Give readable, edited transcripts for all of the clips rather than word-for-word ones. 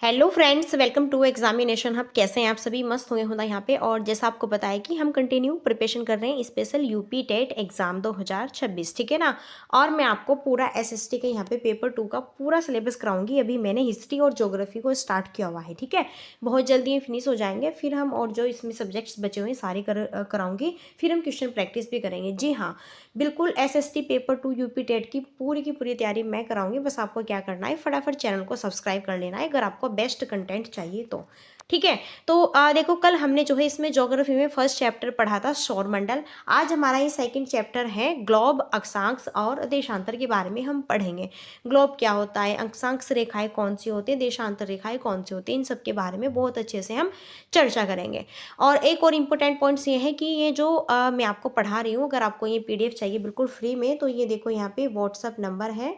Hello friends, welcome to examination hub. कैसे हैं आप सभी? मस्त हुए होना यहाँ पे। और जैसा आपको बताया कि हम कंटिन्यू प्रिपरेशन कर रहे हैं स्पेशल यूपी टेट एग्जाम 2026, ठीक है ना। और मैं आपको पूरा एसएसटी के यहाँ पे पेपर 2 का पूरा सिलेबस कराऊंगी। अभी मैंने हिस्ट्री और ज्योग्राफी को स्टार्ट किया हुआ है, ठीक है। बहुत जल्दी ये फिनिश हो जाएंगे, फिर हम और जो इसमें सब्जेक्ट्स बचे हुए हैं सारे कराऊंगी। फिर हम क्वेश्चन प्रैक्टिस भी करेंगे। जी हाँ, बिल्कुल एसएसटी पेपर 2 यूपी टेट की पूरी तैयारी मैं कराऊंगी। बस आपको क्या करना है, फटाफट चैनल को सब्सक्राइब कर लेना है अगर आपको बेस्ट कंटेंट चाहिए तो, ठीक है। तो देखो, कल हमने जो है इसमें ज्योग्राफी में फर्स्ट चैप्टर पढ़ा था सौरमंडल। आज हमारा ये सेकंड चैप्टर है ग्लोब, अक्षांश और देशांतर के बारे में हम पढ़ेंगे। ग्लोब क्या होता है, अक्षांश रेखाएं कौन सी होती है, देशांतर रेखाएं कौन सी होती है, इन सब के बारे में बहुत अच्छे से हम चर्चा करेंगे। और एक और इम्पोर्टेंट पॉइंट्स ये है कि ये जो मैं आपको पढ़ा रही हूँ, अगर आपको ये पीडीएफ चाहिए बिल्कुल फ्री में, तो ये देखो यहाँ पे व्हाट्सअप नंबर है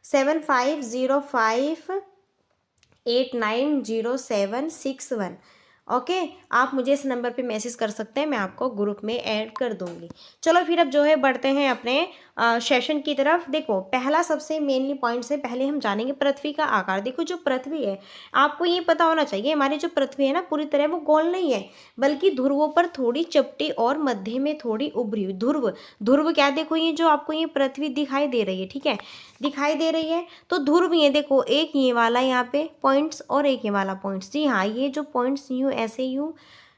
7505890761। ओके, आप मुझे इस नंबर पे मैसेज कर सकते हैं, मैं आपको ग्रुप में ऐड कर दूंगी। चलो फिर अब जो है बढ़ते हैं अपने सेशन की तरफ। देखो, पहला सबसे मेनली पॉइंट से पहले हम जानेंगे पृथ्वी का आकार। देखो, जो पृथ्वी है, आपको ये पता होना चाहिए, हमारी जो पृथ्वी है ना, पूरी तरह वो गोल नहीं है, बल्कि ध्रुवों पर थोड़ी चपटी और मध्य में थोड़ी उभरी हुई। ध्रुव ध्रुव क्या, देखो ये जो आपको ये पृथ्वी दिखाई दे रही है, ठीक है, दिखाई दे रही है, तो ध्रुव ये देखो, एक ये वाला यहाँ पे पॉइंट्स और एक ये वाला पॉइंट्स। जी हाँ, ये जो पॉइंट्स यूं ऐसे यूं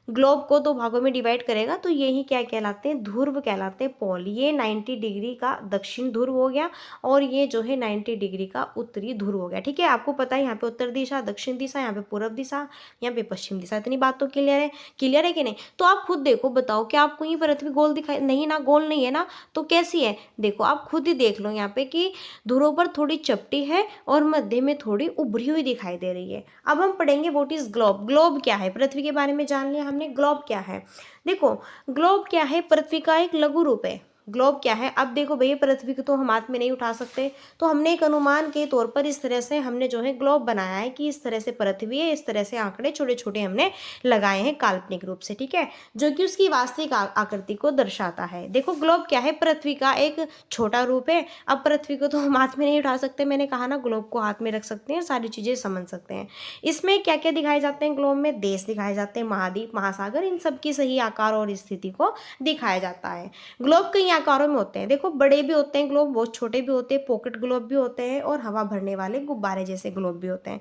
ग्लोब को दो भागों में डिवाइड करेगा, तो यही क्या कहलाते हैं, ध्रुव कहलाते हैं, पोल। ये 90 डिग्री का दक्षिण ध्रुव हो गया और ये जो है 90 डिग्री का उत्तरी ध्रुव हो गया, ठीक है। आपको पता है यहाँ पे उत्तर दिशा, दक्षिण दिशा, यहाँ पे पूर्व दिशा, यहाँ पे पश्चिम दिशा। इतनी बात तो क्लियर है, क्लियर है कि नहीं? तो आप खुद देखो, बताओ क्या आपको ये पृथ्वी गोल दिखाई नहीं ना, गोल नहीं है ना, तो कैसी है? देखो आप खुद ही देख लो यहाँ पे कि ध्रुवों पर थोड़ी चपटी है और मध्य में थोड़ी उभरी हुई दिखाई दे रही है। अब हम पढ़ेंगे व्हाट इज ग्लोब। ग्लोब क्या है, पृथ्वी के बारे में जान लिया हमने। ग्लोब क्या है, देखो ग्लोब क्या है, पृथ्वी का एक लघु रूप है। ग्लोब क्या है, अब देखो भैया, पृथ्वी को तो हम हाथ में नहीं उठा सकते, तो हमने एक अनुमान के तौर पर इस तरह से हमने जो है ग्लोब बनाया है कि इस तरह से पृथ्वी है, इस तरह से आंकड़े छोटे छोटे हमने लगाए हैं काल्पनिक रूप से, ठीक है, जो कि उसकी वास्तविक आकृति को दर्शाता है। देखो ग्लोब क्या है, पृथ्वी का एक छोटा रूप है। अब पृथ्वी को तो हम हाथ में नहीं उठा सकते, मैंने कहा ना, ग्लोब को हाथ में रख सकते हैं, सारी चीजें समझ सकते हैं। इसमें क्या क्या दिखाए जाते हैं, ग्लोब में देश दिखाए जाते हैं, महाद्वीप, महासागर, इन सब की सही आकार और स्थिति को दिखाया जाता है। ग्लोब कई आकारों में होते हैं, देखो बड़े भी होते हैं ग्लोब, बहुत छोटे भी होते हैं, पॉकेट ग्लोब भी होते हैं, और हवा भरने वाले गुब्बारे जैसे ग्लोब भी होते हैं।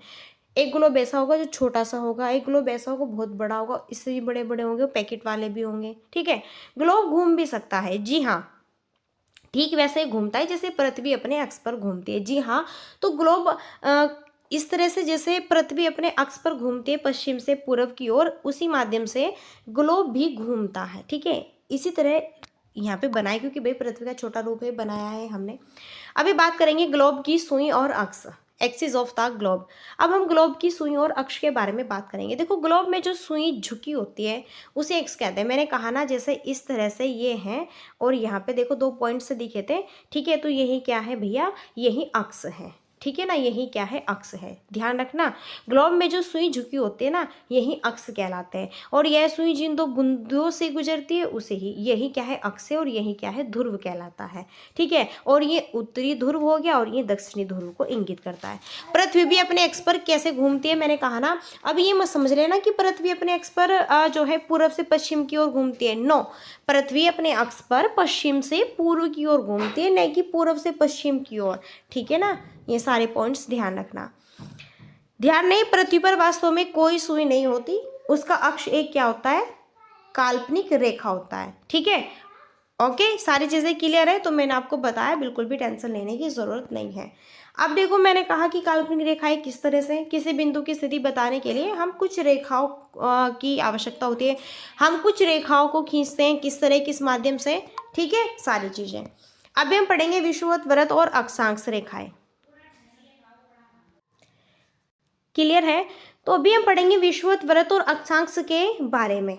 एक ग्लोब ऐसा होगा जो छोटा सा होगा, एक ग्लोब ऐसा होगा बहुत बड़ा होगा, इससे भी बड़े बड़े होंगे, पैकेट वाले भी होंगे, ठीक है। ग्लोब घूम भी सकता है, जी हाँ, ठीक वैसे ही घूमता है जैसे पृथ्वी अपने अक्ष पर घूमती है। जी हाँ, तो ग्लोब इस तरह से जैसे पृथ्वी अपने अक्ष पर घूमती है पश्चिम से पूर्व की ओर, उसी माध्यम से ग्लोब भी घूमता है, ठीक है। इसी तरह यहाँ पे बनाए, क्योंकि भाई पृथ्वी का छोटा रूप है, बनाया है हमने। अभी बात करेंगे ग्लोब की सुई और अक्ष, एक्सिस ऑफ द ग्लोब। अब हम ग्लोब की सुई और अक्ष के बारे में बात करेंगे। देखो, ग्लोब में जो सुई झुकी होती है उसे एक्स कहते हैं। मैंने कहा ना, जैसे इस तरह से ये है और यहाँ पे देखो दो पॉइंट से दिखे थे, ठीक है, तो यही क्या है भैया, यही अक्ष है, ठीक है ना, यही क्या है, अक्ष है। ध्यान रखना, ग्लोब में जो सुई झुकी होती है ना, यही अक्ष कहलाते हैं। और यह सुई जिन दो बिंदुओं से गुजरती है उसे ही, यही क्या है, अक्ष है, और यही क्या है, ध्रुव कहलाता है, ठीक है। और ये उत्तरी ध्रुव हो गया और ये दक्षिणी ध्रुव को इंगित करता है। पृथ्वी भी अपने अक्ष पर कैसे घूमती है, मैंने कहा ना, अब ये मत समझ लेना कि पृथ्वी अपने अक्ष पर जो है पूर्व से पश्चिम की ओर घूमती है। नो, पृथ्वी अपने अक्ष पर पश्चिम से पूर्व की ओर घूमती है, नहीं कि पूर्व से पश्चिम की ओर, ठीक है ना। ये सारे पॉइंट्स ध्यान रखना। ध्यान नहीं, पृथ्वी पर वास्तव में कोई सुई नहीं होती, उसका अक्ष एक क्या होता है, काल्पनिक रेखा होता है, ठीक है। ओके, सारी चीजें क्लियर है, तो मैंने आपको बताया, बिल्कुल भी टेंशन लेने की जरूरत नहीं है। अब देखो, मैंने कहा कि काल्पनिक रेखाएं किस तरह से, किसी बिंदु की स्थिति बताने के लिए हम कुछ रेखाओं की आवश्यकता होती है, हम कुछ रेखाओं को खींचते हैं, किस तरह, किस माध्यम से, ठीक है, सारी चीजें। अभी हम पढ़ेंगे विषुवत, वृत्त और अक्षांश रेखाएं। क्लियर है? तो अभी हम पढ़ेंगे विषुवत, वृत्त और अक्षांश के बारे में,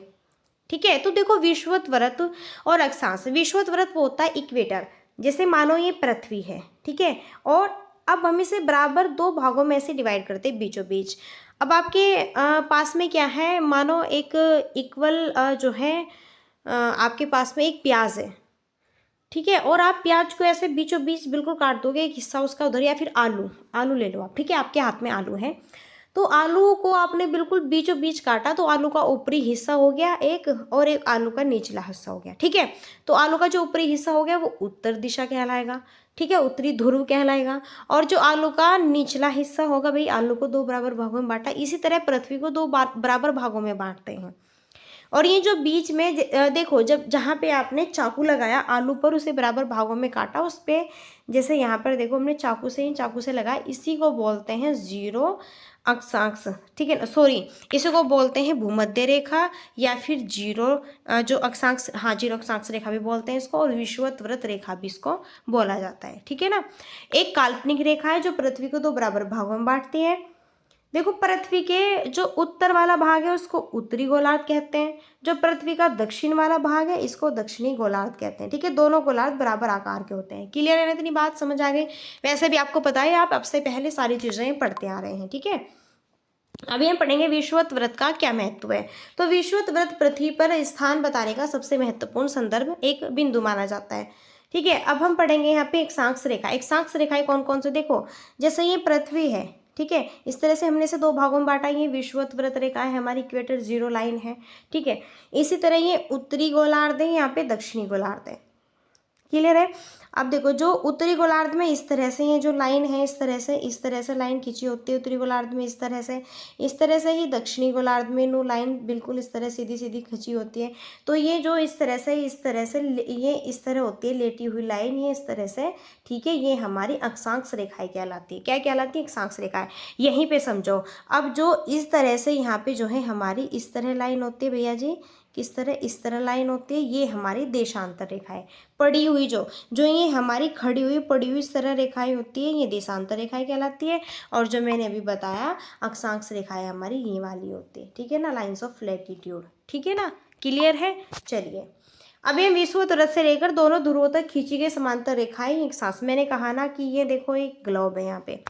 ठीक है। तो देखो, विषुवत, वृत्त और अक्षांश। विषुवत वृत्त वो होता है इक्वेटर, जैसे मानो ये पृथ्वी है, ठीक है, और अब हम इसे बराबर दो भागों में से डिवाइड करते हैं, बीचों बीच। अब आपके पास में क्या है, मानो एक इक्वल जो है आपके पास में एक प्याज है, ठीक है, और आप प्याज को ऐसे बीचों बीच बिल्कुल काट दोगे, एक हिस्सा उसका उधर, या फिर आलू, आलू ले लो आप, ठीक है, आपके हाथ में आलू है, तो आलू को आपने बिल्कुल बीचों बीच काटा तो आलू का ऊपरी हिस्सा हो गया एक, और एक आलू का निचला हिस्सा हो गया, ठीक है। तो आलू का जो ऊपरी हिस्सा हो गया वो उत्तर दिशा कहलाएगा, ठीक है, उत्तरी ध्रुव कहलाएगा। और जो आलू का निचला हिस्सा होगा, भाई आलू को दो बराबर भागों में बांटा, इसी तरह पृथ्वी को दो बराबर भागों में बांटते हैं। और ये जो बीच में देखो, जब जहाँ पे आपने चाकू लगाया आलू पर, उसे बराबर भागों में काटा, उस पे जैसे यहाँ पर देखो हमने चाकू से लगाया, इसी को बोलते हैं जीरो अक्षांश, ठीक है ना, सॉरी, इसी को बोलते हैं भूमध्य रेखा, या फिर जीरो जो अक्षांश, हाँ जीरो अक्षांश रेखा भी बोलते हैं इसको, और विषुवत वृत्त रेखा भी इसको बोला जाता है, ठीक है ना। एक काल्पनिक रेखा है जो पृथ्वी को दो बराबर भागों में बांटती है। देखो पृथ्वी के जो उत्तर वाला भाग है उसको उत्तरी गोलार्ध कहते हैं, जो पृथ्वी का दक्षिण वाला भाग है इसको दक्षिणी गोलार्ध कहते हैं, ठीक है। दोनों गोलार्ध बराबर आकार के होते हैं। क्लियर है, इतनी बात समझ आ गई। वैसे भी आपको पता है, आप अब से पहले सारी चीजें पढ़ते आ रहे हैं, ठीक है। अभी हम पढ़ेंगे विषुवत वृत्त का क्या महत्व है। तो विषुवत वृत्त पृथ्वी पर स्थान बताने का सबसे महत्वपूर्ण संदर्भ एक बिंदु माना जाता है, ठीक है। अब हम पढ़ेंगे यहाँ पे अक्षांश रेखा। अक्षांश रेखाएं कौन कौन से, देखो जैसे ये पृथ्वी है, ठीक है, इस तरह से हमने इसे दो भागों में बांटा, ये विषुवत वृत्त रेखा है, हमारी इक्वेटर जीरो लाइन है, ठीक है। इसी तरह ये उत्तरी गोलार्ध है, यहाँ पे दक्षिणी गोलार्ध है। क्लियर है। अब देखो जो उत्तरी गोलार्ध में इस तरह से ये जो लाइन है, इस तरह से लाइन खींची होती है उत्तरी गोलार्ध में, इस तरह से ही दक्षिणी गोलार्ध में नो लाइन बिल्कुल इस तरह सीधी सीधी खींची होती है। तो ये जो इस तरह से ये इस तरह होती है लेटी हुई लाइन, ये इस तरह से, ठीक है, ये हमारी अक्षांश रेखाएं कहलाती है। क्या कहलाती है? अक्षांश रेखाएं। यहीं पे समझो। अब जो इस तरह से यहाँ पे जो है हमारी इस तरह लाइन होती है भैया जी, किस तरह, इस तरह लाइन होती है, ये हमारी देशांतर रेखाएं। पड़ी हुई जो ये हमारी खड़ी हुई पड़ी हुई इस तरह रेखाएं होती है, ये देशांतर रेखाएं कहलाती है। और जो मैंने अभी बताया अक्षांश रेखाएं हमारी ये वाली होती है, ठीक है ना, लाइंस ऑफ लैटिट्यूड, ठीक है ना। क्लियर है। चलिए अभी हम विषुवत वृत्त से लेकर दोनों ध्रुवों तक खींची गई समांतर रेखाएं एक साथ, मैंने कहा ना कि ये देखो एक ग्लोब है यहाँ पे,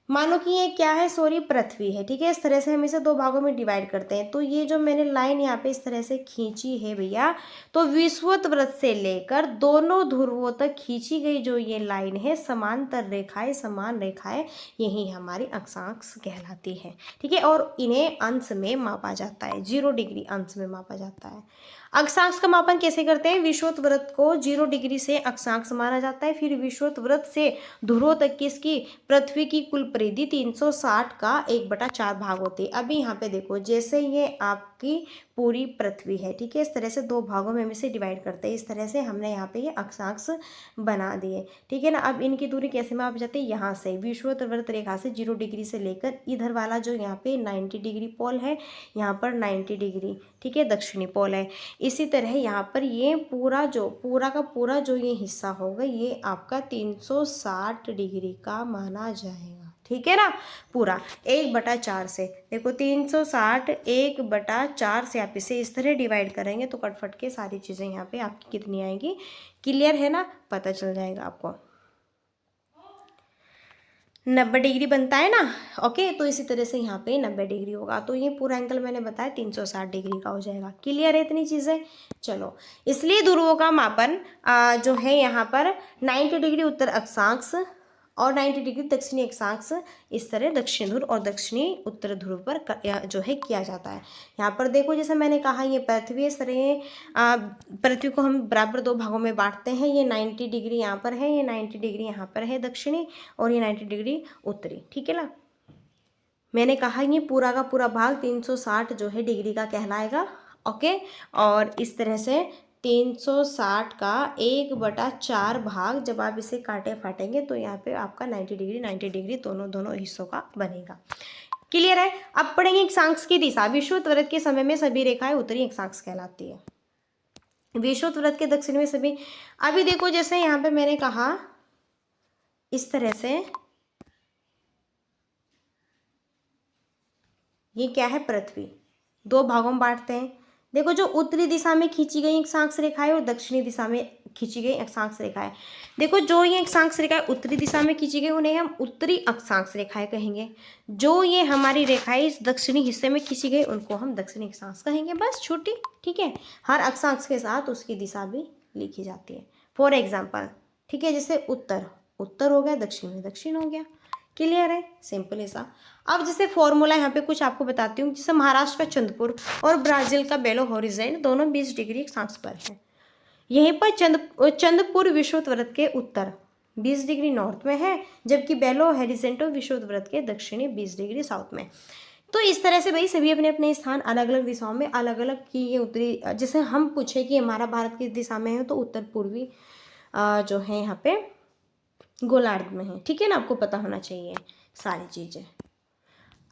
मानो कि ये क्या है, सॉरी पृथ्वी है, ठीक है। इस तरह से हम इसे दो भागों में डिवाइड करते हैं। तो ये जो मैंने लाइन यहाँ पे इस तरह से खींची है भैया, तो विषुवत वृत्त से लेकर दोनों ध्रुवों तक खींची गई जो ये लाइन है, समांतर रेखाएं, समान रेखाएं, यही हमारी अक्षांश कहलाती है, ठीक है। और इन्हें अंश में मापा जाता है, 0 डिग्री अंश में मापा जाता है। अक्षांश का मापन कैसे करते हैं? विषुवत वृत्त को 0 डिग्री से अक्षांश माना जाता है। फिर विषुवत वृत्त से ध्रुवों तक की इसकी पृथ्वी की कुल परिधि 360 का 1/4 भाग होती है। अभी यहाँ पे देखो, जैसे ये आपकी पूरी पृथ्वी है, ठीक है, इस तरह से दो भागों में हम इसे डिवाइड करते हैं। इस तरह से हमने यहाँ पे ये अक्षांश बना दिए, ठीक है ना। अब इनकी दूरी कैसे माप जाती है? यहाँ से विषुवत वृत्त रेखा से 0 डिग्री से लेकर इधर वाला जो यहाँ पे 90 डिग्री पोल है, यहाँ पर 90 डिग्री, ठीक है, दक्षिणी पोल है। इसी तरह यहाँ पर ये पूरा का पूरा जो ये हिस्सा होगा, ये आपका 360 डिग्री का माना जाएगा, ठीक है ना। पूरा 1/4 से, देखो 360 1/4 से आप इसे इस तरह डिवाइड करेंगे तो कटफट के सारी चीज़ें यहाँ पे आपकी कितनी आएंगी, क्लियर है ना, पता चल जाएगा आपको। 90 डिग्री बनता है ना, ओके। तो इसी तरह से यहाँ पे 90 डिग्री होगा, तो ये पूरा एंगल मैंने बताया 360 डिग्री का हो जाएगा। क्लियर है इतनी चीज़ें? चलो, इसलिए ध्रुवों का मापन जो है यहाँ पर 90 डिग्री उत्तर अक्षांश और 90 डिग्री दक्षिणी अक्षांश, इस तरह दक्षिण ध्रुव और दक्षिणी उत्तर ध्रुव पर जो है किया जाता है। यहाँ पर देखो, जैसे मैंने कहा ये पृथ्वी, इस तरह पृथ्वी को हम बराबर दो भागों में बांटते हैं। ये 90 डिग्री यहाँ पर है, ये 90 डिग्री यहाँ पर है दक्षिणी, और ये 90 डिग्री उत्तरी, ठीक है ना। मैंने कहा ये पूरा का पूरा भाग 360 जो है डिग्री का कहलाएगा, ओके। और इस तरह से 360 का 1/4 भाग जब आप इसे काटे फाटेंगे तो यहाँ पे आपका 90 डिग्री दोनों हिस्सों का बनेगा। क्लियर है। अब पढ़ेंगे अक्षांश की दिशा। विषुवत वृत्त के समय में सभी रेखाएं उत्तरी अक्षांश कहलाती है, विषुवत वृत्त के दक्षिण में सभी। अभी देखो, जैसे यहाँ पे मैंने कहा इस तरह से, ये क्या है, पृथ्वी, दो भागों में बांटते हैं। देखो, जो उत्तरी दिशा में खींची गई अक्षांश रेखाएं और दक्षिणी दिशा में खींची गई अक्षांश रेखाएं। देखो, जो ये अक्षांश रेखाएं उत्तरी दिशा में खींची गई उन्हें हम उत्तरी अक्षांश रेखाएं कहेंगे। जो ये हमारी रेखाएं इस दक्षिणी हिस्से में खींची गई उनको हम दक्षिणी अक्षांश कहेंगे, बस छोटी, ठीक है। हर अक्षांश के साथ उसकी दिशा भी लिखी जाती है। फॉर एग्जाम्पल, ठीक है, जैसे उत्तर हो गया, दक्षिण में दक्षिण हो गया, क्लियर है, सिंपल ऐसा। अब जैसे फॉर्मूला यहाँ पे कुछ आपको बताती हूँ। जैसे महाराष्ट्र का चंद्रपुर और ब्राजील का बेलो होरिजेंट दोनों 20 डिग्री अक्षांश पर है। यहीं पर चंद्रपुर विषुववृत्त के उत्तर 20 डिग्री नॉर्थ में है, जबकि बेलो होरिजेंटो विषुववृत्त के दक्षिणी 20 डिग्री साउथ में। तो इस तरह से भाई सभी अपने अपने स्थान अलग अलग दिशाओं में अलग अलग की ये उत्तरी, जैसे हम पूछे कि हमारा भारत किस दिशा में है, तो उत्तर पूर्वी जो है यहाँ पे गोलार्ध में है। ठीक है ना, आपको पता होना चाहिए सारी चीज़ें।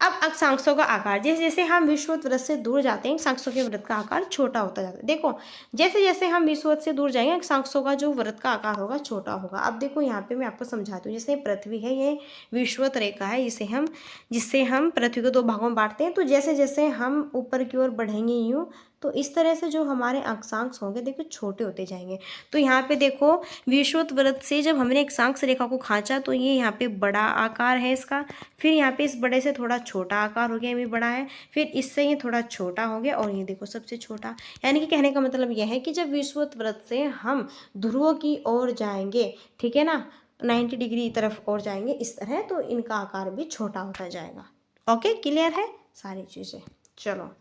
अब अक्षांशों का आकार, जैसे जैसे हम विषुववृत्त से दूर जाते हैं अक्षांशों के वृत्त का आकार छोटा होता जाता है। देखो जैसे जैसे हम विषुववृत्त से दूर जाएंगे अक्षांशों का जो वृत्त का आकार होगा छोटा होगा। अब देखो यहाँ पे मैं आपको समझाती हूँ। जैसे पृथ्वी है, ये विषुववृत्त रेखा है, जिससे हम पृथ्वी को दो भागों में बांटते हैं। तो जैसे जैसे हम ऊपर की ओर बढ़ेंगे यूँ, तो इस तरह से जो हमारे अक्षांश होंगे देखो छोटे होते जाएंगे। तो यहाँ पे देखो विषुववृत्त से जब हमने अक्षांश रेखा को खींचा तो ये यहाँ पे बड़ा आकार है इसका, फिर यहाँ पे इस बड़े से थोड़ा छोटा आकार हो गया, ये भी बड़ा है, फिर इससे ये थोड़ा छोटा हो गया और ये देखो सबसे छोटा। यानी कि कहने का मतलब यह है कि जब विषुववृत्त से हम ध्रुवों की ओर जाएंगे, ठीक है ना, 90 डिग्री तरफ और जाएंगे इस तरह, तो इनका आकार भी छोटा होता जाएगा। ओके, क्लियर है सारी चीज़ें। चलो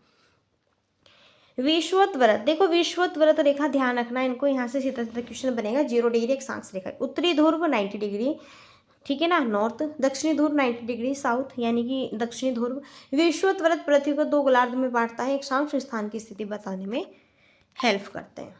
विषुववृत्त, देखो विषुववृत्त रेखा ध्यान रखना, इनको यहाँ से सीधा सीधा क्वेश्चन बनेगा। 0 डिग्री अक्षांश रेखा, उत्तरी ध्रुव 90 डिग्री, ठीक है ना, नॉर्थ, दक्षिणी ध्रुव 90 डिग्री साउथ, यानी कि दक्षिणी ध्रुव। विषुववृत्त पृथ्वी को दो गोलार्ध में बांटता है, अक्षांश स्थान की स्थिति बताने में हेल्प करते हैं।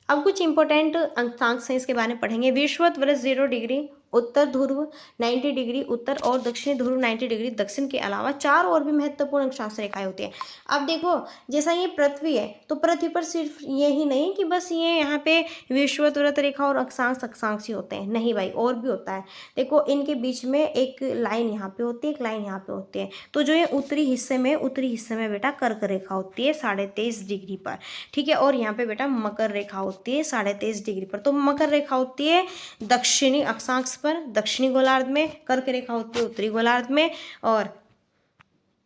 अब कुछ इंपॉर्टेंट अक्षांश हैं, इसके बारे में पढ़ेंगे। विषुववृत्त 0 डिग्री उत्तर ध्रुव, 90 डिग्री उत्तर और दक्षिणी ध्रुव 90 डिग्री दक्षिण के अलावा 4 और भी महत्वपूर्ण अक्षांश रेखाएं होती हैं। अब देखो जैसा ये पृथ्वी है, तो पृथ्वी पर सिर्फ ये ही नहीं कि बस ये यहाँ पे विषुववृत्त रेखा और अक्षांश ही होते हैं, नहीं भाई, और भी होता है। देखो इनके बीच में एक लाइन यहाँ पे होती है, एक लाइन यहाँ पे होती है। तो जो ये उत्तरी हिस्से में बेटा कर्क रेखा होती है 23.5 डिग्री पर, ठीक है, और यहाँ पे बेटा मकर रेखा होती है 23.5 डिग्री पर। तो मकर रेखा होती है दक्षिणी अक्षांश पर, दक्षिणी गोलार्ध में, कर्क रेखा होती है उत्तरी गोलार्ध में। और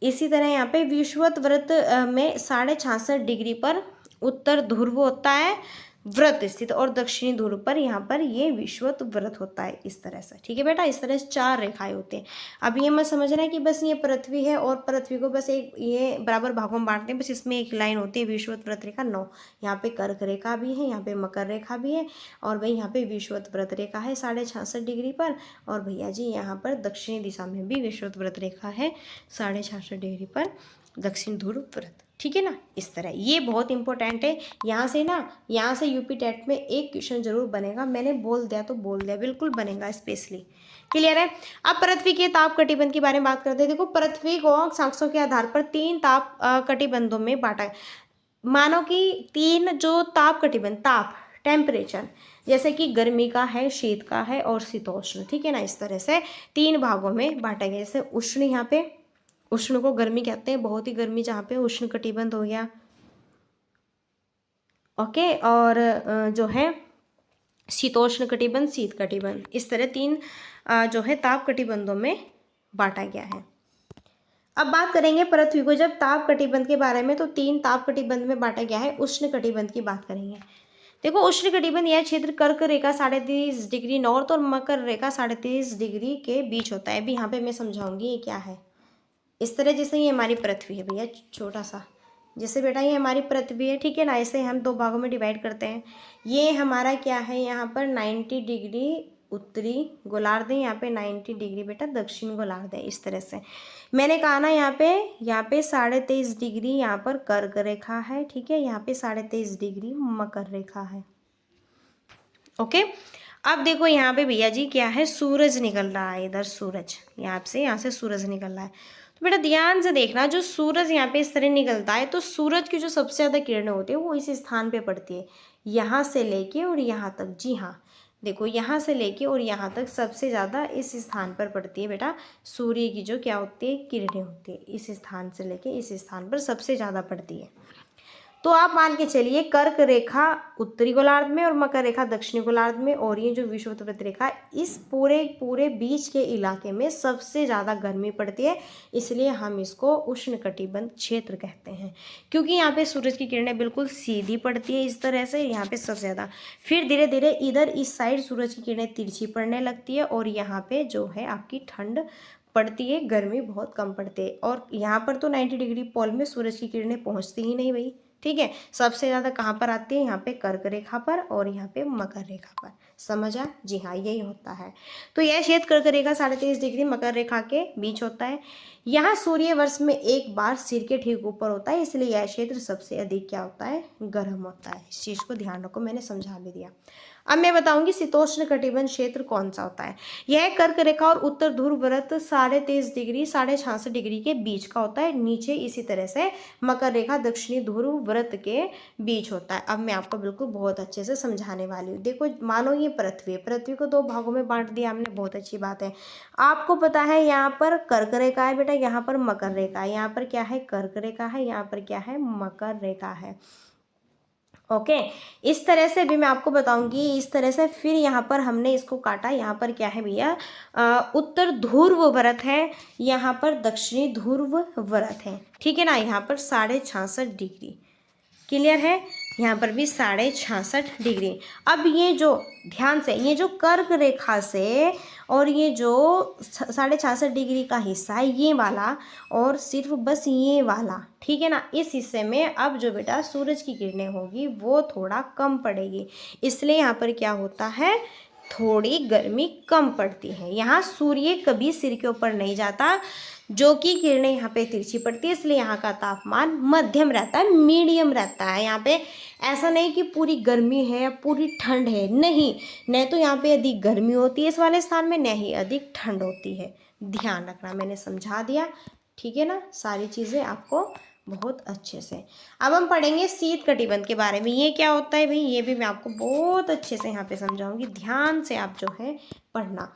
इसी तरह यहाँ पे विषुववृत्त में 66.5 डिग्री पर उत्तर ध्रुव होता है व्रत स्थित, और दक्षिणी ध्रुव पर यहाँ पर ये विषुववृत्त होता है इस तरह से। ठीक है बेटा, इस तरह से 4 रेखाएं होती हैं। अब ये मत समझना है कि बस ये पृथ्वी है और पृथ्वी को बस एक ये बराबर भागों में बांटते हैं, बस इसमें एक लाइन होती है विषुववृत्त रेखा। 9 यहाँ पे कर्क रेखा भी है, यहाँ पे मकर रेखा भी है, और भाई यहाँ पे विषुववृत्त रेखा है 66.5 डिग्री पर, और भैया जी यहाँ पर दक्षिणी दिशा में भी विषुववृत्त रेखा है 66.5 डिग्री पर, दक्षिण ध्रुव व्रत। ठीक है ना, इस तरह ये बहुत इंपॉर्टेंट है। यहाँ से यूपी टेट में एक क्वेश्चन जरूर बनेगा, मैंने बोल दिया तो बोल दिया, बिल्कुल बनेगा स्पेशली। क्लियर है। अब पृथ्वी के ताप कटिबंध के बारे में बात करते हैं। देखो पृथ्वी को अक्षांशों के आधार पर 3 ताप कटिबंधों में बांटा है। मानो कि 3 जो ताप कटिबंध, ताप टेम्परेचर, जैसे कि गर्मी का है, शीत का है और शीतोष्ण, ठीक है ना, इस तरह से 3 भागों में बांटा गया। जैसे उष्ण, यहाँ पे उष्ण को गर्मी कहते हैं, बहुत ही गर्मी, जहाँ पे उष्ण कटिबंध हो गया। ओके, और जो है शीतोष्ण कटिबंध, शीत कटिबंध, इस तरह 3 जो है ताप कटिबंधों में बांटा गया है। अब बात करेंगे पृथ्वी को जब ताप कटिबंध के बारे में, तो 3 ताप कटिबंध में बांटा गया है। उष्ण कटिबंध की बात करेंगे। देखो उष्ण कटिबंध यह क्षेत्र कर्क रेखा 33.5 डिग्री नॉर्थ और मकर रेखा 33.5 डिग्री के बीच होता है। अभी यहाँ पे मैं समझाऊंगी ये क्या है। इस तरह जैसे ये हमारी पृथ्वी है भैया, छोटा सा, जैसे बेटा ये हमारी पृथ्वी है, ठीक है ना, ऐसे हम 2 भागों में डिवाइड करते हैं। ये हमारा क्या है, यहाँ पर 90 डिग्री उत्तरी गोलार्ध है, यहाँ पे 90 डिग्री बेटा दक्षिण गोलार्ध है। इस तरह से मैंने कहा ना, यहाँ पे 23.5 डिग्री यहाँ पर कर्क रेखा है, ठीक है, यहाँ पे 23.5 डिग्री मकर रेखा है। ओके, अब देखो यहाँ पे भैया जी क्या है, सूरज निकल रहा है इधर, सूरज यहाँ से सूरज निकल रहा है। तो बेटा ध्यान से देखना, जो सूरज यहाँ पे इस तरह निकलता है, तो सूरज की जो सबसे ज़्यादा किरणें होती है वो इस स्थान पे पड़ती है, यहाँ से लेके और यहाँ तक। जी हाँ, देखो यहाँ से लेके और यहाँ तक सबसे ज़्यादा इस स्थान पर पड़ती है बेटा, सूर्य की जो क्या होती है, किरणें होती है, इस स्थान से लेके इस स्थान पर सबसे ज़्यादा पड़ती है। तो आप मान के चलिए कर्क रेखा उत्तरी गोलार्ध में और मकर रेखा दक्षिणी गोलार्ध में, और ये जो विषुववृत्त रेखा इस पूरे बीच के इलाके में सबसे ज़्यादा गर्मी पड़ती है, इसलिए हम इसको उष्णकटिबंध क्षेत्र कहते हैं, क्योंकि यहाँ पे सूरज की किरणें बिल्कुल सीधी पड़ती है इस तरह से, यहाँ पे सबसे ज़्यादा। फिर धीरे धीरे इधर इस साइड सूरज की किरणें तिरछी पड़ने लगती है, और यहाँ पे जो है आपकी ठंड पड़ती है, गर्मी बहुत कम पड़ती है। और यहाँ पर तो 90 डिग्री पोल में सूरज की किरणें पहुँचती ही नहीं भाई, ठीक है। सबसे ज़्यादा कहाँ पर आती है, यहाँ पे कर्क रेखा पर और यहाँ पे मकर रेखा पर। समझा? जी हाँ, यही होता है। तो यह क्षेत्र कर्क रेखा 23.5 डिग्री मकर रेखा के बीच होता है। यहाँ सूर्य वर्ष में एक बार सिर के ठीक ऊपर होता है, इसलिए यह क्षेत्र सबसे अधिक क्या होता है, गर्म होता है। इस चीज़ को ध्यान रखो, मैंने समझा भी दिया। अब मैं बताऊंगी शीतोष्ण कटिबंध क्षेत्र कौन सा होता है। यह कर्क रेखा और उत्तर ध्रुव व्रत 23.5 डिग्री 66 डिग्री के बीच का होता है। नीचे इसी तरह से मकर रेखा दक्षिणी ध्रुव व्रत के बीच होता है। अब मैं आपको बिल्कुल बहुत अच्छे से समझाने वाली हूँ। देखो, मानो ये पृथ्वी है, पृथ्वी को 2 भागों में बांट दिया हमने, बहुत अच्छी बात है। आपको पता है यहाँ पर कर्क रेखा है बेटा, यहाँ पर मकर रेखा है। यहाँ पर क्या है, कर्क रेखा है, यहाँ पर क्या है, मकर रेखा है। ओके, इस तरह से भी मैं आपको बताऊंगी, इस तरह से। फिर यहाँ पर हमने इसको काटा, यहाँ पर क्या है भैया, उत्तर ध्रुव व्रत है, यहाँ पर दक्षिणी ध्रुव व्रत है, ठीक है ना। यहाँ पर 66.5 डिग्री, क्लियर है। यहाँ पर भी 66.5 डिग्री। अब ये जो, ध्यान से, ये जो कर्क रेखा से और ये जो 66.5 डिग्री का हिस्सा है, ये वाला, और सिर्फ बस ये वाला, ठीक है ना, इस हिस्से में अब जो बेटा सूरज की किरणें होगी वो थोड़ा कम पड़ेगी, इसलिए यहाँ पर क्या होता है, थोड़ी गर्मी कम पड़ती है। यहाँ सूर्य कभी सिर के ऊपर नहीं जाता, जो कि किरणें यहाँ पे तिरछी पड़ती है, इसलिए यहाँ का तापमान मध्यम रहता है, मीडियम रहता है। यहाँ पे ऐसा नहीं कि पूरी गर्मी है या पूरी ठंड है, नहीं, न तो यहाँ पे अधिक गर्मी होती है इस वाले स्थान में, न ही अधिक ठंड होती है। ध्यान रखना, मैंने समझा दिया, ठीक है ना, सारी चीज़ें आपको बहुत अच्छे से। अब हम पढ़ेंगे शीत कटिबंध के बारे में। ये क्या होता है भाई, ये भी मैं आपको बहुत अच्छे से यहाँ पे समझाऊंगी, ध्यान से आप जो है पढ़ना,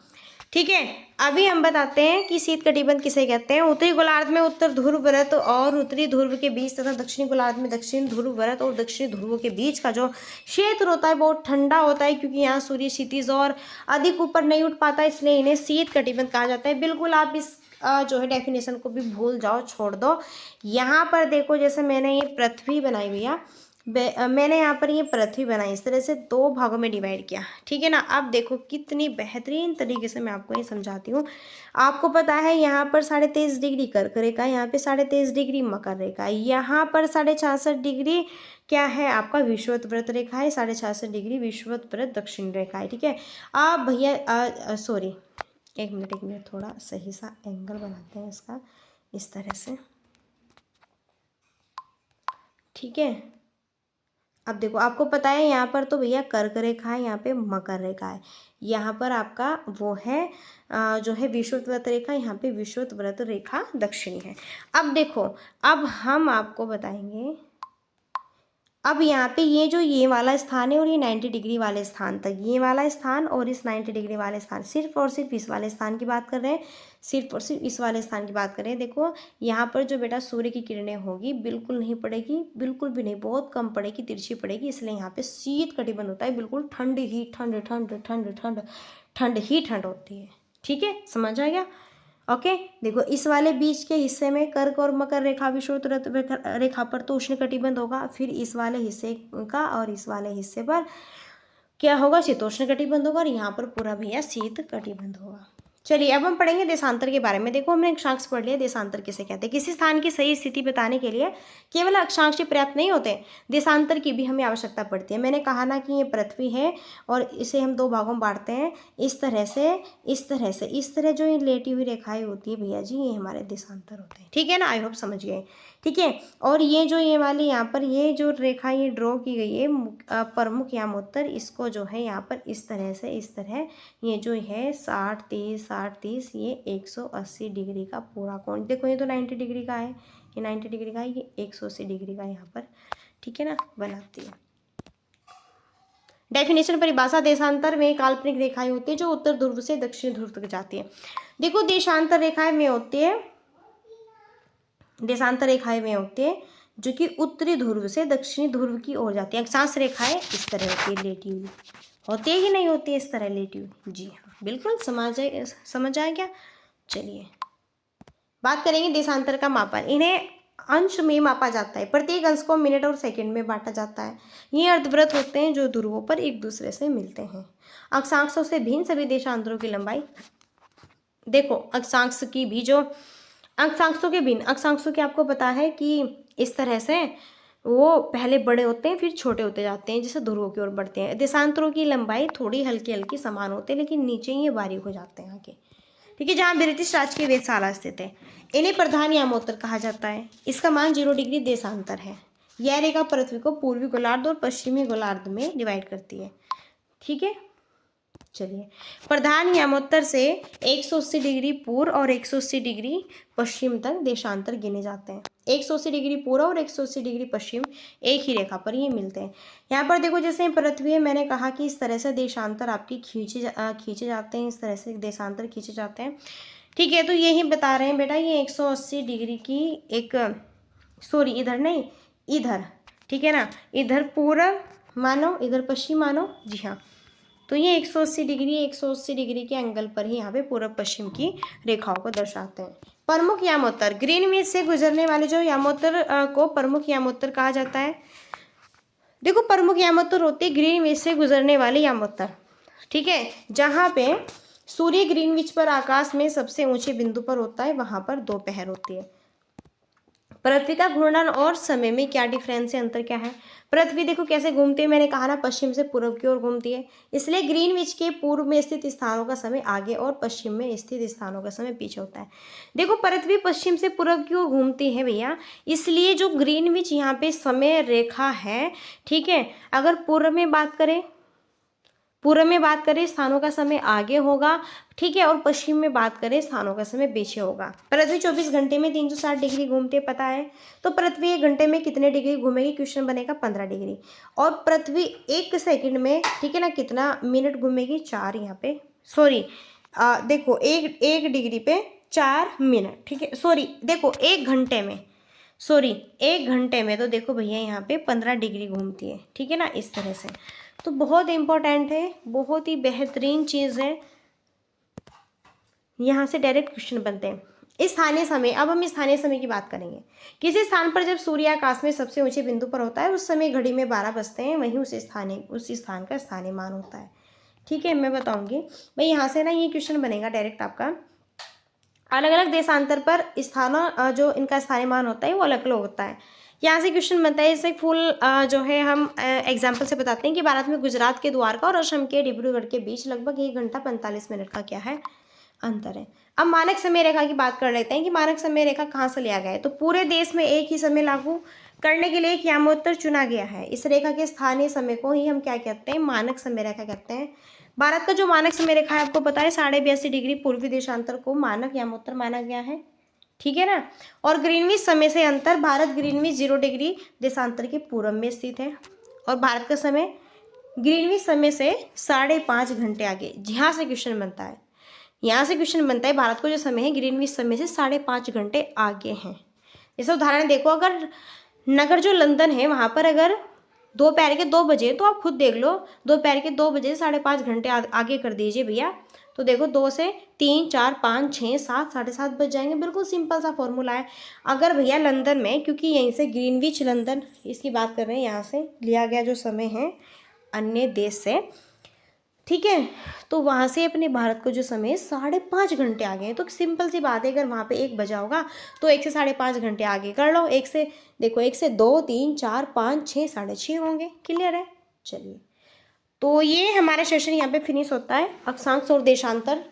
ठीक है। अभी हम बताते हैं कि शीत कटिबंध किसे कहते हैं। उत्तरी गोलार्ध में उत्तर ध्रुव व्रत और उत्तरी ध्रुव के बीच तथा दक्षिणी गोलार्ध में दक्षिण ध्रुव व्रत और दक्षिणी ध्रुव के बीच का जो क्षेत्र होता है बहुत ठंडा होता है, क्योंकि यहाँ सूर्य क्षितिज और अधिक ऊपर नहीं उठ पाता, इसलिए इन्हें शीत कटिबंध कहा जाता है। बिल्कुल आप इस जो है डेफिनेशन को भी भूल जाओ, छोड़ दो। यहाँ पर देखो, जैसे मैंने ये पृथ्वी बनाई भैया, मैंने यहाँ पर ये पृथ्वी बनाई, इस तरह से 2 भागों में डिवाइड किया, ठीक है ना। अब देखो कितनी बेहतरीन तरीके से मैं आपको ये समझाती हूँ। आपको पता है यहाँ पर 23.5 डिग्री कर्क रेखा, यहाँ पे 23.5 डिग्री मकर रेखा, यहाँ पर 66.5 डिग्री क्या है आपका विषुवत व्रत रेखा है, 66.5 डिग्री विषुवत व्रत दक्षिण रेखा है, ठीक है। अब भैया सॉरी, एक मिनट, थोड़ा सही सा एंगल बनाते हैं इसका, इस तरह से, ठीक है। अब देखो, आपको पता है यहाँ पर तो भैया कर्क रेखा है, यहाँ पे मकर रेखा है, यहाँ पर आपका वो है जो है विषुवत व्रत रेखा, यहाँ पे विषुवत व्रत रेखा दक्षिणी है। अब देखो, अब हम आपको बताएंगे, अब यहाँ पे ये वाला स्थान है और ये 90 डिग्री वाले स्थान तक, ये वाला स्थान और इस 90 डिग्री वाले स्थान, सिर्फ और सिर्फ इस वाले स्थान की बात कर रहे हैं, सिर्फ और सिर्फ इस वाले स्थान की बात कर रहे हैं। देखो यहाँ पर जो बेटा सूर्य की किरणें होगी बिल्कुल नहीं पड़ेगी, बिल्कुल भी नहीं, बहुत कम पड़ेगी, तिरछी पड़ेगी, इसलिए यहाँ पे शीत कटिबंध होता है। बिल्कुल ठंड ही ठंड, ठंड ठंड ठंड ठंड ही ठंड होती है, ठीक है, समझ आ गया। ओके, देखो इस वाले बीच के हिस्से में कर्क और मकर रेखा विषुवत रेखा पर तो उष्ण कटिबंध होगा, फिर इस वाले हिस्से का और इस वाले हिस्से पर क्या होगा, शीतोष्ण कटिबंध होगा, और यहाँ पर पूरा भैया शीत कटिबंध होगा। चलिए अब हम पढ़ेंगे देशांतर के बारे में। देखो हमने अक्षांश पढ़ लिया, देशांतर किसे कहते हैं। किसी स्थान की सही स्थिति बताने के लिए केवल अक्षांश ही पर्याप्त नहीं होते, देशांतर की भी हमें आवश्यकता पड़ती है। मैंने कहा ना कि ये पृथ्वी है और इसे हम 2 भागों में बांटते हैं, इस तरह से, इस तरह से, इस तरह जो ये लेटी हुई रेखाएं होती है भैया जी, ये हमारे देशांतर होते हैं, ठीक है ना। आई होप समझ गए, ठीक है। और ये जो ये वाली यहाँ पर ये जो रेखा ये ड्रॉ की गई है प्रमुख यामोत्तर, इसको जो है यहाँ पर इस तरह से, इस तरह ये जो है 60 30 60 30, ये 180 डिग्री का पूरा कोण। देखो ये तो 90 डिग्री का है, ये 90 डिग्री का है, ये 180 डिग्री का यहाँ पर, ठीक है ना, बनाती है। डेफिनेशन परिभाषा, देशांतर में काल्पनिक रेखाएं होती है जो उत्तर ध्रुव से दक्षिण ध्रुव तक जाती है। देखो देशांतर रेखाएं में होती है, देशांतर रेखाएं में होती है जो कि उत्तरी ध्रुव से दक्षिणी ध्रुव की ओर जाती है। अक्षांश रेखाएं इस तरह होती है, लेटी हुई होती है कि नहीं होती है, इस तरह लेटी हुई। जी हाँ, बिल्कुल समझ आया क्या। चलिए बात करेंगे देशांतर का मापन। इन्हें अंश में मापा जाता है, प्रत्येक अंश को मिनट और सेकंड में बांटा जाता है। ये अर्धवृत्त होते हैं जो ध्रुवों पर एक दूसरे से मिलते हैं। अक्षांशों से भिन्न सभी देशांतरों की लंबाई देखो अक्षांश की भी जो अक्षांशों के भिन्न अक्षांशों के आपको पता है कि इस तरह से वो पहले बड़े होते हैं फिर छोटे होते जाते हैं, जैसे ध्रुवों की ओर बढ़ते हैं। देशांतरों की लंबाई थोड़ी हल्की हल्की समान होते हैं, लेकिन नीचे ही ये बारीक हो जाते हैं आगे। ठीक है, जहाँ ब्रिटिश राज की वेधशाला स्थित है, इन्हें प्रधान यामोत्तर कहा जाता है। इसका मान 0 डिग्री देशांतर है। यह रेखा पृथ्वी को पूर्वी गोलार्ध और पश्चिमी गोलार्ध में डिवाइड करती है। ठीक है, चलिए, प्रधान यामोत्तर से 180 डिग्री पूर्व और 180 डिग्री पश्चिम तक देशांतर गिने जाते हैं। 180 डिग्री पूर्व और 180 डिग्री पश्चिम एक ही रेखा पर ये मिलते हैं। यहाँ पर देखो, जैसे पृथ्वी है, मैंने कहा कि इस तरह से देशांतर आपकी खींचे जाते हैं, इस तरह से देशांतर खींचे जाते हैं। ठीक है, तो यही बता रहे हैं बेटा, ये 180 डिग्री की एक, सॉरी इधर नहीं, इधर, ठीक है ना, इधर पूर्व मानो, इधर पश्चिम मानो, जी हाँ। तो ये 180 डिग्री के एंगल पर ही यहाँ पे पूर्व पश्चिम की रेखाओं को दर्शाते हैं। प्रमुख यामोत्तर, ग्रीनविच से गुजरने वाले जो यामोत्तर को प्रमुख यामोत्तर कहा जाता है। देखो, प्रमुख यामोत्तर होते हैं ग्रीनविच से गुजरने वाले यामोत्तर। ठीक है, जहाँ पे सूर्य ग्रीनविच पर आकाश में सबसे ऊंचे बिंदु पर होता है, वहां पर दोपहर होती है। पृथ्वी का घूर्णन और समय में क्या डिफरेंस है, अंतर क्या है। पृथ्वी देखो कैसे घूमती है, मैंने कहा ना, पश्चिम से पूर्व की ओर घूमती है, इसलिए ग्रीनविच के पूर्व में स्थित स्थानों का समय आगे और पश्चिम में स्थित स्थानों का समय पीछे होता है। देखो, पृथ्वी पश्चिम से पूर्व की ओर घूमती है भैया, इसलिए जो ग्रीनविच यहाँ पे समय रेखा है, ठीक है, अगर पूर्व में बात करें स्थानों का समय आगे होगा, ठीक है, और पश्चिम में बात करें स्थानों का समय पीछे होगा। पृथ्वी 24 घंटे में 360 डिग्री घूमती है, पता है, तो पृथ्वी 1 घंटे में कितने डिग्री घूमेगी, क्वेश्चन बनेगा 15 डिग्री। और पृथ्वी 1 सेकंड में, ठीक है ना, कितना मिनट घूमेगी, 4, यहाँ पे सॉरी, देखो एक डिग्री पे 4 मिनट, ठीक है, सॉरी देखो 1 घंटे में, सॉरी 1 घंटे में तो देखो भैया यहाँ पे 15 डिग्री घूमती है। ठीक है ना, इस तरह से, तो बहुत इंपॉर्टेंट है, बहुत ही बेहतरीन चीज़ है, यहाँ से डायरेक्ट क्वेश्चन बनते हैं। स्थानीय समय, अब हम स्थानीय समय की बात करेंगे। किसी स्थान पर जब सूर्य आकाश में सबसे ऊंचे बिंदु पर होता है, उस समय घड़ी में 12 बजते हैं, वहीं उस स्थान का स्थानीय मान होता है। ठीक है, मैं बताऊंगी भाई, यहाँ से ना ये क्वेश्चन बनेगा डायरेक्ट आपका। अलग अलग देशांतर पर स्थानों जो इनका स्थानीय मान होता है वो अलग अलग होता है। यहाँ से क्वेश्चन बनता है, इससे फुल जो है हम एग्जाम्पल से बताते हैं कि भारत में गुजरात के द्वारका और असम के डिब्रूगढ़ के बीच लगभग 1 घंटा 45 मिनट का क्या है, अंतर है। अब मानक समय रेखा की बात कर लेते हैं कि मानक समय रेखा कहाँ से लिया गया है। तो पूरे देश में एक ही समय लागू करने के लिए एक यामोत्तर चुना गया है। इस रेखा के स्थानीय समय को ही हम क्या कहते हैं, मानक समय रेखा कहते हैं। भारत का जो मानक समय रेखा है आपको पता है, 82.5 डिग्री पूर्वी देशांतर को मानक यामोत्तर माना गया है। ठीक है ना, और ग्रीनविच समय से अंतर, भारत ग्रीनविच 0 डिग्री देशांतर के पूर्व में स्थित है, और भारत का समय ग्रीनविच समय से 5.5 घंटे आगे। यहाँ से क्वेश्चन बनता है, यहाँ से क्वेश्चन बनता है, भारत को जो समय है ग्रीनविच समय से 5.5 घंटे आगे हैं। जैसे उदाहरण देखो, अगर नगर जो लंदन है वहाँ पर अगर दोपहर के 2 बजे, तो आप खुद देख लो, दोपहर के 2 बजे 5.5 घंटे आगे कर दीजिए भैया, तो देखो 2 से 3, 4, 5, 6, 7, 7:30 बज जाएंगे। बिल्कुल सिंपल सा फॉर्मूला है। अगर भैया लंदन में, क्योंकि यहीं से ग्रीनविच लंदन इसकी बात कर रहे हैं, यहाँ से लिया गया जो समय है अन्य देश से, ठीक है, तो वहाँ से अपने भारत को जो समय 5.5 घंटे आगे हैं। तो सिंपल सी बात है, अगर वहाँ पे 1 बजा होगा तो 1 से 5.5 घंटे आगे कर लो। 1 से देखो, 1 से 2, 3, 4, 5, 6, 6:30 होंगे। क्लियर है, चलिए, तो ये हमारा सेशन यहाँ पे फिनिश होता है। अक्षांश और देशांतर,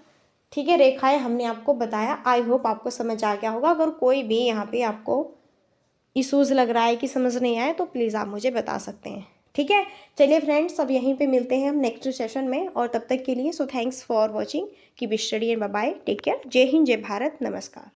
ठीक है, रेखाएं हमने आपको बताया। आई होप आपको समझ आ गया होगा। अगर कोई भी यहाँ पे आपको इशूज़ लग रहा है कि समझ नहीं आए, तो प्लीज़ आप मुझे बता सकते हैं। ठीक है, चलिए फ्रेंड्स, अब यहीं पे मिलते हैं हम नेक्स्ट सेशन में, और तब तक के लिए so thanks for watching, keep study and bye bye, take care, जय हिंद, जय भारत, नमस्कार।